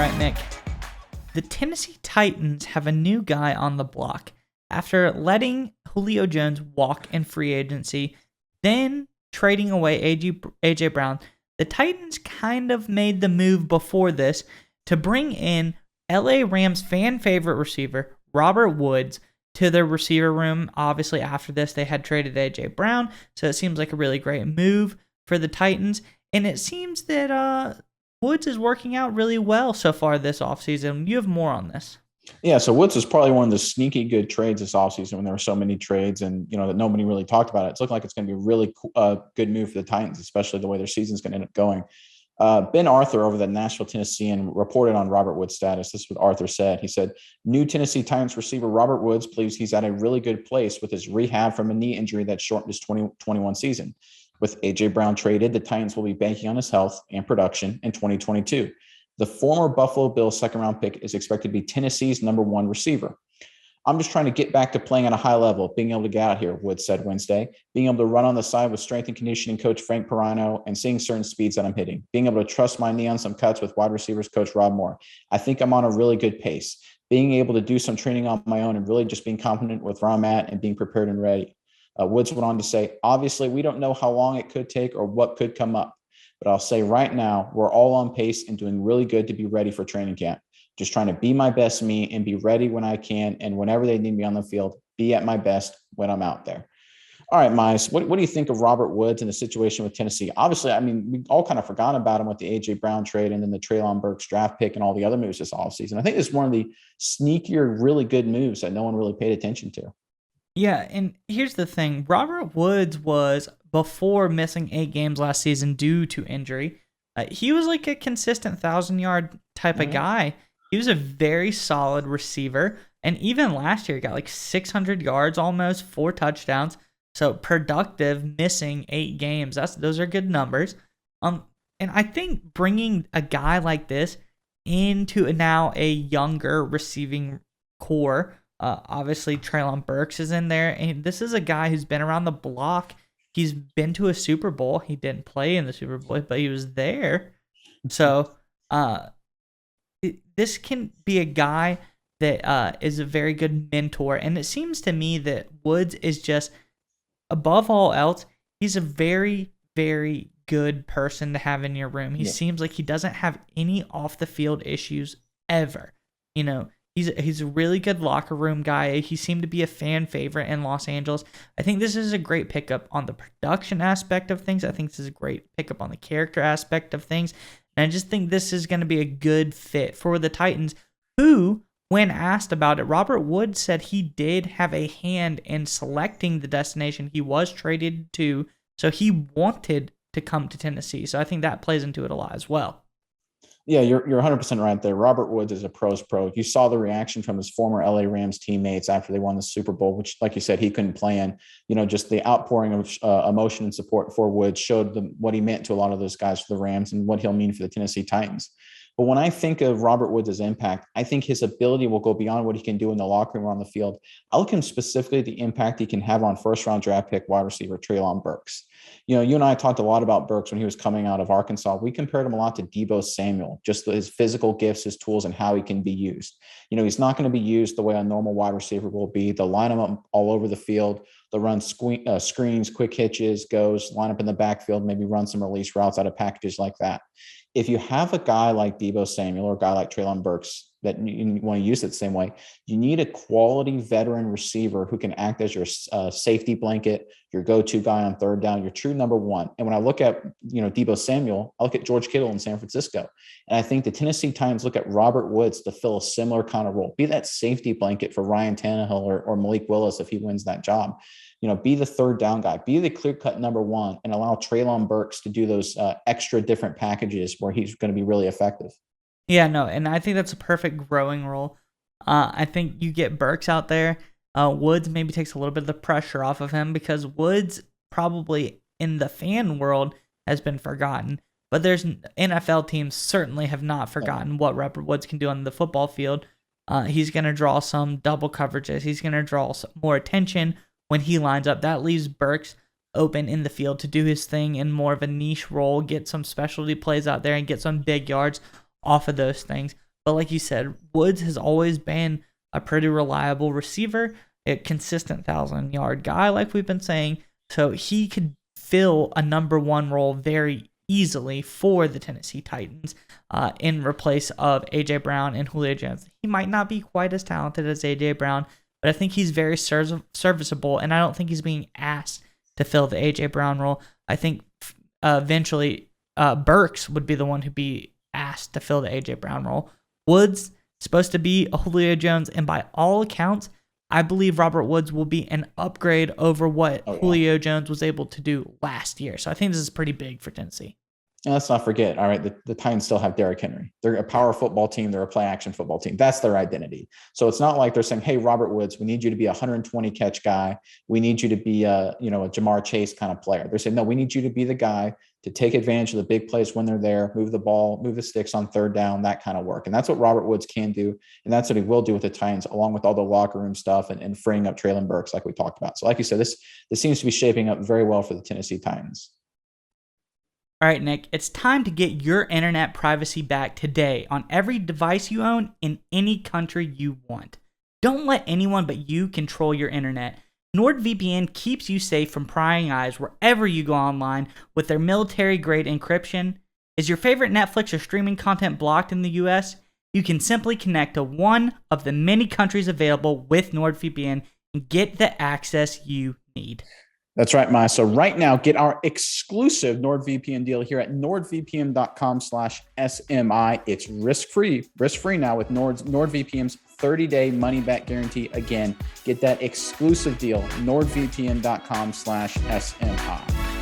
right, Mick. The Tennessee Titans have a new guy on the block. After letting Julio Jones walk in free agency, then trading away A.J. Brown, the Titans kind of made the move before this to bring in L.A. Rams fan favorite receiver Robert Woods to their receiver room. Obviously, after this, they had traded A.J. Brown, so it seems like a really great move for the Titans. And it seems that Woods is working out really well so far this offseason. You have more on this. Yeah, so Woods is probably one of the sneaky good trades this offseason when there were so many trades and, that nobody really talked about it. It's looking like it's going to be a really good move for the Titans, especially the way their season's going to end up going. Ben Arthur over the Nashville Tennessean reported on Robert Woods' status. This is what Arthur said. He said, new Tennessee Titans receiver Robert Woods believes he's at a really good place with his rehab from a knee injury that shortened his 2021 season. With A.J. Brown traded, the Titans will be banking on his health and production in 2022. The former Buffalo Bills second-round pick is expected to be Tennessee's number one receiver. I'm just trying to get back to playing at a high level, being able to get out here, Woods said Wednesday, being able to run on the side with strength and conditioning coach Frank Pirano and seeing certain speeds that I'm hitting, being able to trust my knee on some cuts with wide receivers coach Rob Moore. I think I'm on a really good pace. Being able to do some training on my own and really just being confident with where I'm at and being prepared and ready. Woods went on to say, obviously, we don't know how long it could take or what could come up. But I'll say right now, we're all on pace and doing really good to be ready for training camp. Just trying to be my best me and be ready when I can. And whenever they need me on the field, be at my best when I'm out there. All right, Miles, what do you think of Robert Woods and the situation with Tennessee? Obviously, I mean, we all kind of forgot about him with the A.J. Brown trade and then the Treylon Burks draft pick and all the other moves this offseason. I think it's one of the sneakier, really good moves that no one really paid attention to. Yeah, and here's the thing. Robert Woods was, before missing 8 games last season due to injury, he was like a consistent 1,000-yard type of guy. He was a very solid receiver, and even last year he got like 600 yards almost, 4 touchdowns. So productive, missing 8 games. Those are good numbers. And I think bringing a guy like this into now a younger receiving core. Obviously, Treylon Burks is in there, and this is a guy who's been around the block. He's been to a Super Bowl. He didn't play in the Super Bowl, but he was there. So, this can be a guy that is a very good mentor, and it seems to me that Woods is just, above all else, he's a very, very good person to have in your room. He seems like he doesn't have any off-the-field issues ever. He's a really good locker room guy. He seemed to be a fan favorite in Los Angeles. I think this is a great pickup on the production aspect of things. I think this is a great pickup on the character aspect of things. And I just think this is going to be a good fit for the Titans, who, when asked about it, Robert Woods said he did have a hand in selecting the destination he was traded to. So he wanted to come to Tennessee. So I think that plays into it a lot as well. Yeah, you're 100% right there. Robert Woods is a pro's pro. You saw the reaction from his former LA Rams teammates after they won the Super Bowl, which, like you said, he couldn't play in. Just the outpouring of emotion and support for Woods showed them what he meant to a lot of those guys for the Rams and what he'll mean for the Tennessee Titans. But when I think of Robert Woods' impact, I think his ability will go beyond what he can do in the locker room or on the field. I look at him specifically at the impact he can have on first-round draft pick wide receiver Treylon Burks. You and I talked a lot about Burks when he was coming out of Arkansas. We compared him a lot to Deebo Samuel, just his physical gifts, his tools, and how he can be used. He's not going to be used the way a normal wide receiver will be. They'll line him up all over the field. They'll run screens, quick hitches, goes, line up in the backfield, maybe run some release routes out of packages like that. If you have a guy like Deebo Samuel or a guy like Treylon Burks that you want to use it the same way, you need a quality veteran receiver who can act as your safety blanket, your go-to guy on third down, your true number one. And when I look at, Deebo Samuel, I look at George Kittle in San Francisco. And I think the Tennessee Titans look at Robert Woods to fill a similar kind of role, be that safety blanket for Ryan Tannehill or Malik Willis if he wins that job. Be the third down guy, be the clear-cut number one, and allow Treylon Burks to do those extra different packages where he's going to be really effective. Yeah, no, and I think that's a perfect growing role. I think you get Burks out there. Woods maybe takes a little bit of the pressure off of him because Woods probably in the fan world has been forgotten. But there's NFL teams certainly have not forgotten what Robert Woods can do on the football field. He's going to draw some double coverages. He's going to draw some more attention when he lines up. That leaves Burks open in the field to do his thing in more of a niche role, get some specialty plays out there and get some big yards off of those things. But like you said, Woods has always been a pretty reliable receiver, a consistent 1,000-yard guy, like we've been saying. So he could fill a number one role very easily for the Tennessee Titans in replace of A.J. Brown and Julio Jones. He might not be quite as talented as A.J. Brown, but I think he's very serviceable, and I don't think he's being asked to fill the A.J. Brown role. I think eventually Burks would be the one who'd be asked to fill the A.J. Brown role. Woods supposed to be a Julio Jones, and by all accounts, I believe Robert Woods will be an upgrade over what Julio Jones was able to do last year. So I think this is pretty big for Tennessee. And let's not forget, all right, the Titans still have Derrick Henry. They're a power football team. They're a play-action football team. That's their identity. So it's not like they're saying, hey, Robert Woods, we need you to be a 120-catch guy. We need you to be a Jamar Chase kind of player. They're saying, no, we need you to be the guy to take advantage of the big plays when they're there, move the ball, move the sticks on third down, that kind of work. And that's what Robert Woods can do. And that's what he will do with the Titans, along with all the locker room stuff and freeing up Treylon Burks like we talked about. So like you said, this seems to be shaping up very well for the Tennessee Titans. All right, Nick, it's time to get your internet privacy back today on every device you own in any country you want. Don't let anyone but you control your internet. NordVPN keeps you safe from prying eyes wherever you go online with their military-grade encryption. Is your favorite Netflix or streaming content blocked in the US? You can simply connect to one of the many countries available with NordVPN and get the access you need. That's right, Maya. So right now, get our exclusive NordVPN deal here at nordvpn.com/SMI. It's risk-free now with NordVPN's 30-day money-back guarantee. Again, get that exclusive deal, nordvpn.com/SMI.